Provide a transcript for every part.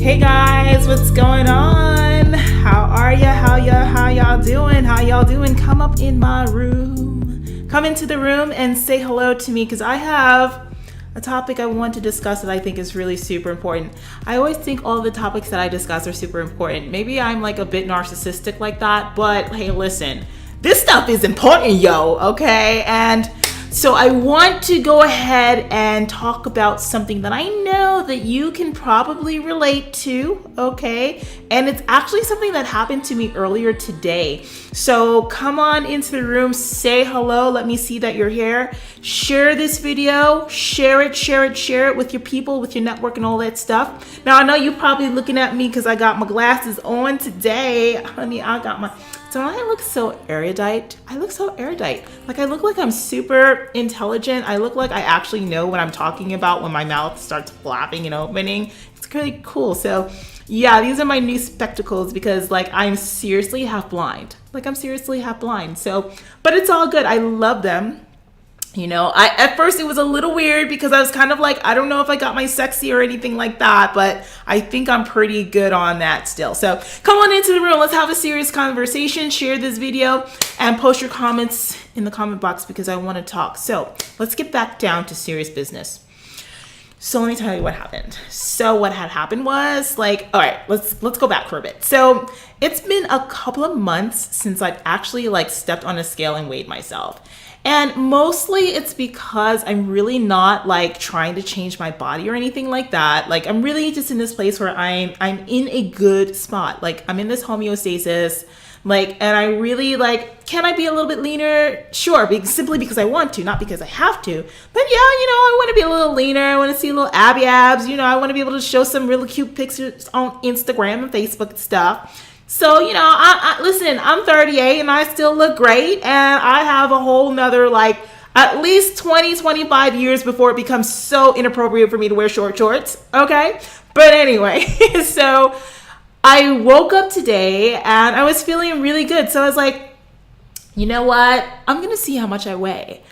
Hey guys, what's going on? How are ya? How y'all doing? How y'all doing? Come up in my room. Come into the room and say hello to me because I have a topic I want to discuss that I think is really super important. I always think all the topics that I discuss are super important. Maybe I'm like a bit narcissistic like that, but hey, listen, this stuff is important, yo, okay? And so I want to go ahead and talk about something that I know that you can probably relate to, okay? And it's actually something that happened to me earlier today. So come on into the room, say hello, let me see that you're here. Share this video, share it with your people, with your network and all that stuff. Now I know you're probably looking at me because I got my glasses on today. Honey, don't I look so erudite? I look so erudite. Like I look like I'm super intelligent. I look like I actually know what I'm talking about when my mouth starts flapping and opening. It's really cool. So yeah, these are my new spectacles because like I'm seriously half blind. So, but it's all good. I love them. You know, at first it was a little weird because I was kind of like, I don't know if I got my sexy or anything like that, but I think I'm pretty good on that still. So come on into the room. Let's have a serious conversation. Share this video and post your comments in the comment box because I want to talk. So let's get back down to serious business. So let me tell you what happened. So what had happened was like, all right, let's go back for a bit. So it's been a couple of months since I've actually like stepped on a scale and weighed myself. And mostly it's because I'm really not like trying to change my body or anything like that. Like I'm really just in this place where I'm in a good spot. Like I'm in this homeostasis, like, and I really like, can I be a little bit leaner? Sure, simply because I want to, not because I have to. But yeah, you know, I want to be a little leaner. I want to see a little abs. You know, I want to be able to show some really cute pictures on Instagram and Facebook and stuff. So, you know, I listen, I'm 38 and I still look great. And I have a whole nother, like, at least 25 years before it becomes so inappropriate for me to wear short shorts. Okay. But anyway, so I woke up today and I was feeling really good. So I was like, you know what? I'm going to see how much I weigh.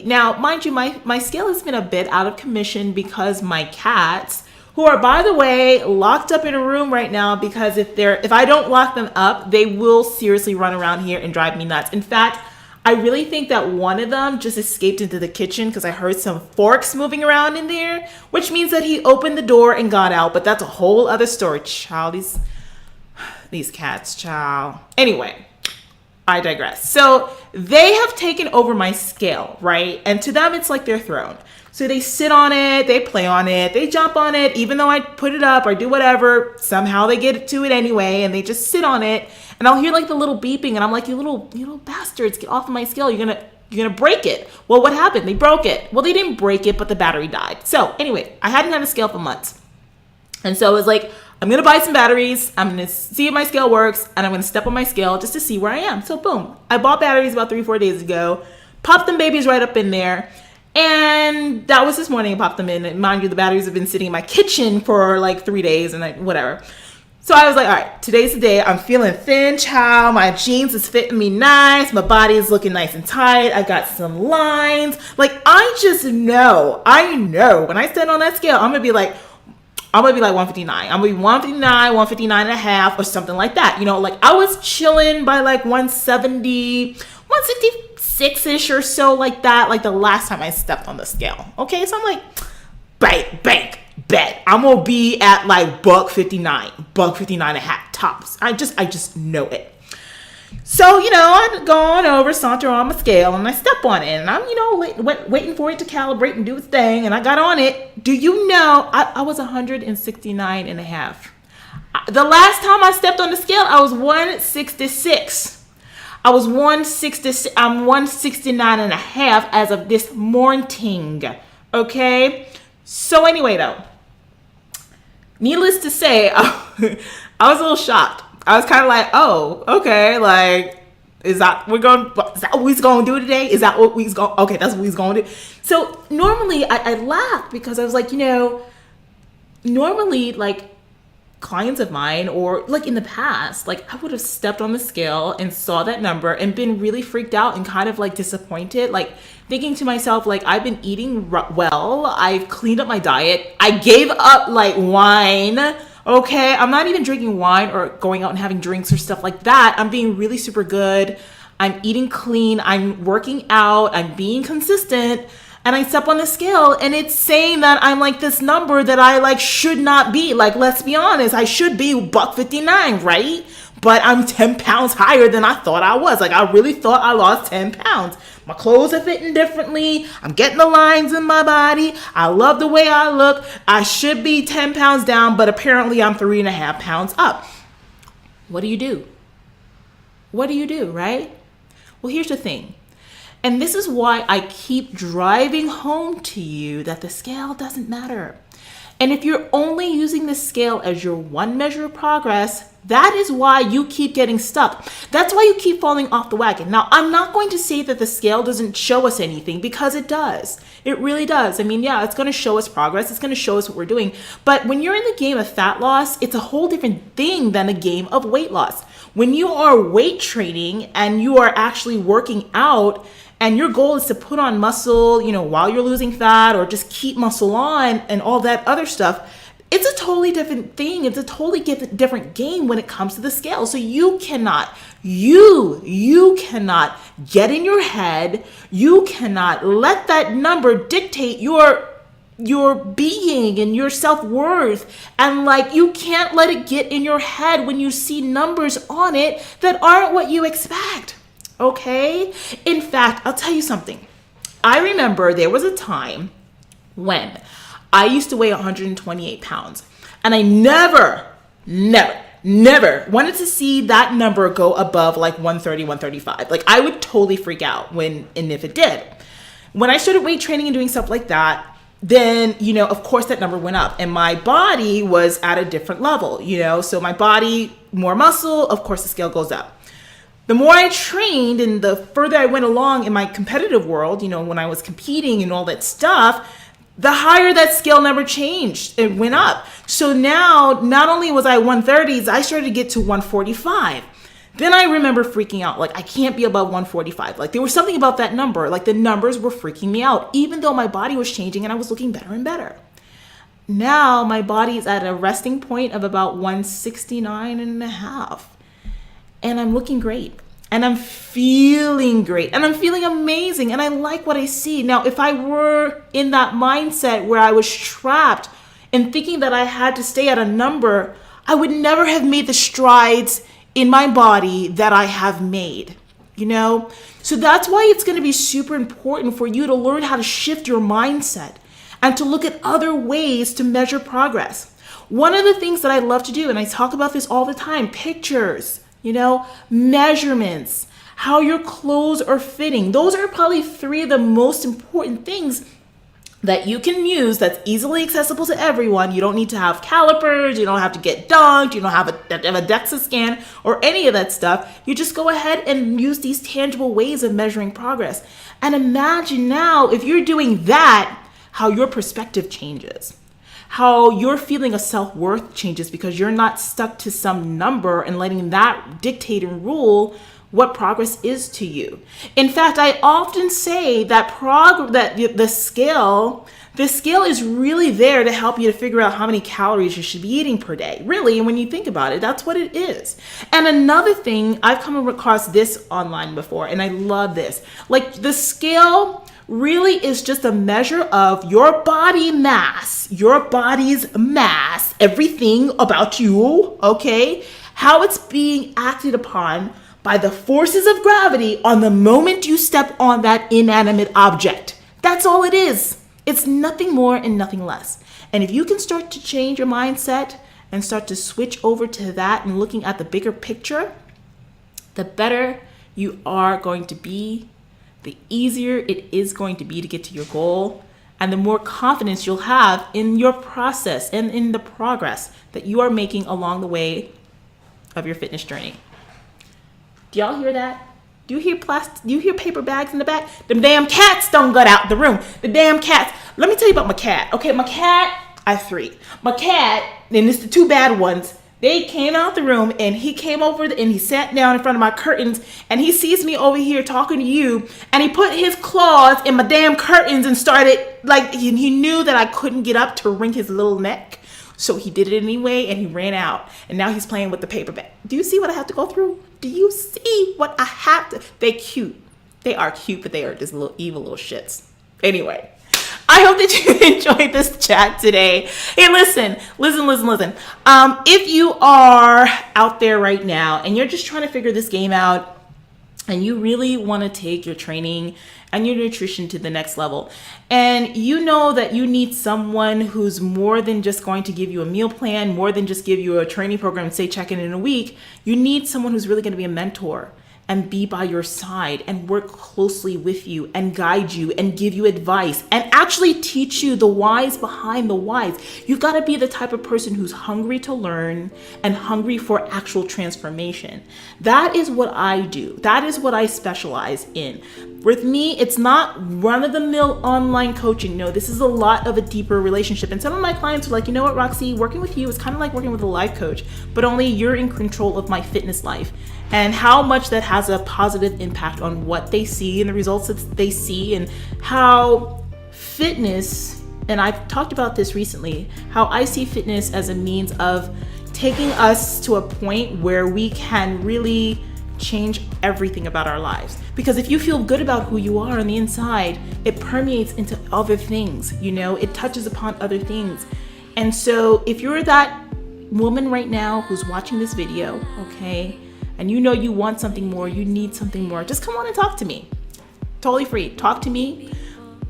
Now, mind you, my scale has been a bit out of commission because my cats, who are, by the way, locked up in a room right now because if I don't lock them up, they will seriously run around here and drive me nuts. In fact, I really think that one of them just escaped into the kitchen because I heard some forks moving around in there, which means that he opened the door and got out. But that's a whole other story, child. These cats, child. Anyway, I digress. So they have taken over my scale, right? And to them, it's like their throne. So they sit on it, they play on it, they jump on it, even though I put it up or do whatever, somehow they get to it anyway, and they just sit on it, and I'll hear like the little beeping, and I'm like, you little bastards, get off of my scale, you're gonna break it. Well, what happened? They broke it. Well, they didn't break it, but the battery died. So anyway, I hadn't had a scale for months. And so it was like, I'm gonna buy some batteries, I'm gonna see if my scale works, and I'm gonna step on my scale just to see where I am. So boom, I bought batteries about 3-4 days ago, popped them babies right up in there. And that was this morning. I popped them in. And mind you, the batteries have been sitting in my kitchen for like 3 days and whatever. So I was like, all right, today's the day. I'm feeling thin, child. My jeans is fitting me nice. My body is looking nice and tight. I got some lines. Like I know when I stand on that scale, I'm going to be like 159. I'm going to be 159, 159 and a half or something like that. You know, like I was chilling by like 170, 166-ish or so like that, like the last time I stepped on the scale. Okay, so I'm like, bet. I'm gonna be at like $159 and a half tops. I just know it. So, you know, I go on over, saunter on my scale, and I step on it, and I'm, you know, waiting for it to calibrate and do its thing, and I got on it. Do you know, I was 169 and a half. The last time I stepped on the scale, I was 166. I'm 169 and a half as of this morning. Okay. So anyway, though, needless to say, I was a little shocked. I was kind of like, oh, okay. Like, is that what we're going to do today? Is that what okay, that's what we're going to do. So normally I laughed because I was like, you know, normally like clients of mine, or like in the past, like I would have stepped on the scale and saw that number and been really freaked out and kind of like disappointed, like thinking to myself, like, I've been eating well, I've cleaned up my diet, I gave up like wine. Okay, I'm not even drinking wine or going out and having drinks or stuff like that. I'm being really super good. I'm eating clean. I'm working out. I'm being consistent. And I step on the scale and it's saying that I'm like this number that I like should not be. Like, let's be honest, I should be $159, right? But I'm 10 pounds higher than I thought I was. Like, I really thought I lost 10 pounds. My clothes are fitting differently. I'm getting the lines in my body. I love the way I look. I should be 10 pounds down, but apparently I'm 3.5 pounds up. What do you do? What do you do, right? Well, here's the thing. And this is why I keep driving home to you that the scale doesn't matter. And if you're only using the scale as your one measure of progress, that is why you keep getting stuck. That's why you keep falling off the wagon. Now, I'm not going to say that the scale doesn't show us anything, because it does. It really does. I mean, yeah, it's going to show us progress. It's going to show us what we're doing. But when you're in the game of fat loss, it's a whole different thing than a game of weight loss. When you are weight training and you are actually working out, and your goal is to put on muscle, while you're losing fat, or just keep muscle on and all that other stuff, it's a totally different thing. It's a totally different game when it comes to the scale. So you cannot get in your head. You cannot let that number dictate your being and your self-worth. And like, you can't let it get in your head when you see numbers on it that aren't what you expect. Okay? In fact, I'll tell you something. I remember there was a time when I used to weigh 128 pounds, and I never wanted to see that number go above like 130, 135. Like, I would totally freak out if it did. When I started weight training and doing stuff like that, then, of course that number went up, and my body was at a different level, so my body, more muscle, of course the scale goes up. The more I trained and the further I went along in my competitive world, when I was competing and all that stuff, the higher that scale number changed. It went up. So now, not only was I 130s, I started to get to 145. Then I remember freaking out. Like, I can't be above 145. Like, there was something about that number. Like, the numbers were freaking me out, even though my body was changing and I was looking better and better. Now, my body is at a resting point of about 169 and a half. And I'm looking great, and I'm feeling great, and I'm feeling amazing, and I like what I see. Now, if I were in that mindset where I was trapped and thinking that I had to stay at a number, I would never have made the strides in my body that I have made, So that's why it's going to be super important for you to learn how to shift your mindset and to look at other ways to measure progress. One of the things that I love to do, and I talk about this all the time, pictures, measurements, how your clothes are fitting. Those are probably 3 of the most important things that you can use that's easily accessible to everyone. You don't need to have calipers. You don't have to get dunked. You don't have a DEXA scan or any of that stuff. You just go ahead and use these tangible ways of measuring progress. And imagine now, if you're doing that, how your perspective changes. How your feeling of self-worth changes, because you're not stuck to some number and letting that dictate and rule what progress is to you. In fact, I often say that the scale is really there to help you to figure out how many calories you should be eating per day. Really, and when you think about it, that's what it is. And another thing, I've come across this online before, and I love this. Like, the scale really is just a measure of your body mass, your body's mass, everything about you, okay? How it's being acted upon by the forces of gravity on the moment you step on that inanimate object. That's all it is. It's nothing more and nothing less. And if you can start to change your mindset and start to switch over to that and looking at the bigger picture, the better you are going to be, the easier it is going to be to get to your goal, and the more confidence you'll have in your process and in the progress that you are making along the way of your fitness journey. Do y'all hear that? Do you hear paper bags in the back? Them damn cats don't get out the room. The damn cats. Let me tell you about my cat. Okay, my cat, I have 3. My cat, and it's the 2 bad ones, they came out the room and he came over and he sat down in front of my curtains and he sees me over here talking to you and he put his claws in my damn curtains and started, like, he knew that I couldn't get up to wring his little neck. So he did it anyway and he ran out and now he's playing with the paper bag. Do you see what I have to go through? Do you see what I have to? They're cute. They are cute, but they are just little evil little shits. Anyway. I hope that you enjoyed this chat today. Hey, listen. If you are out there right now and you're just trying to figure this game out and you really want to take your training and your nutrition to the next level, and you know that you need someone who's more than just going to give you a meal plan, more than just give you a training program and say check in a week, you need someone who's really going to be a mentor and be by your side and work closely with you and guide you and give you advice and actually teach you the whys behind the whys. You've got to be the type of person who's hungry to learn and hungry for actual transformation. That is what I do. That is what I specialize in. With me, it's not run-of-the-mill online coaching. No, this is a lot of a deeper relationship. And some of my clients are like, you know what, Roxy, working with you is kind of like working with a life coach, but only you're in control of my fitness life. And how much that has a positive impact on what they see and the results that they see, and how fitness, and I've talked about this recently, how I see fitness as a means of taking us to a point where we can really change everything about our lives. Because if you feel good about who you are on the inside, it permeates into other things, it touches upon other things. And so if you're that woman right now who's watching this video, okay, and you want something more, you need something more, just come on and talk to me. Totally free. Talk to me.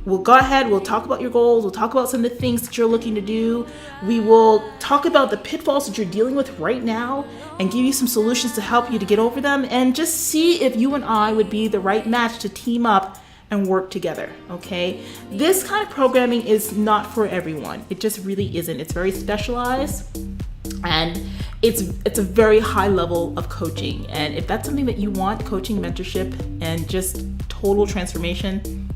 We'll go ahead. We'll talk about your goals. We'll talk about some of the things that you're looking to do. We will talk about the pitfalls that you're dealing with right now and give you some solutions to help you to get over them, and just see if you and I would be the right match to team up and work together, okay? This kind of programming is not for everyone. It just really isn't. It's very specialized. And it's a very high level of coaching. And if that's something that you want, coaching, mentorship, and just total transformation,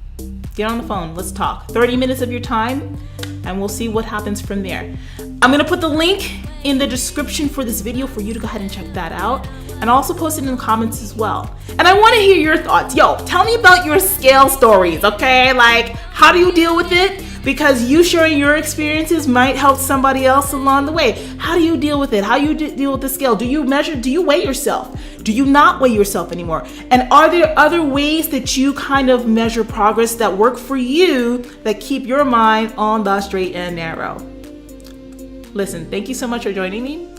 get on the phone. Let's talk. 30 minutes of your time, and we'll see what happens from there. I'm going to put the link in the description for this video for you to go ahead and check that out. And also post it in the comments as well. And I want to hear your thoughts. Yo, tell me about your scale stories, okay? Like, how do you deal with it? Because you sharing your experiences might help somebody else along the way. How do you deal with it? How do you deal with the scale? Do you measure? Do you weigh yourself? Do you not weigh yourself anymore? And are there other ways that you kind of measure progress that work for you, that keep your mind on the straight and narrow? Listen, thank you so much for joining me.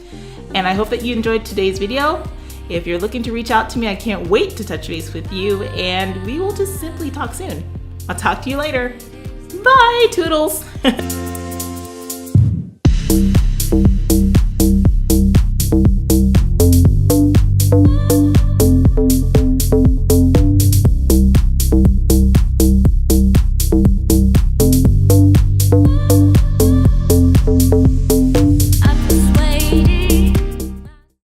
And I hope that you enjoyed today's video. If you're looking to reach out to me, I can't wait to touch base with you, and we will just simply talk soon. I'll talk to you later. Bye, toodles.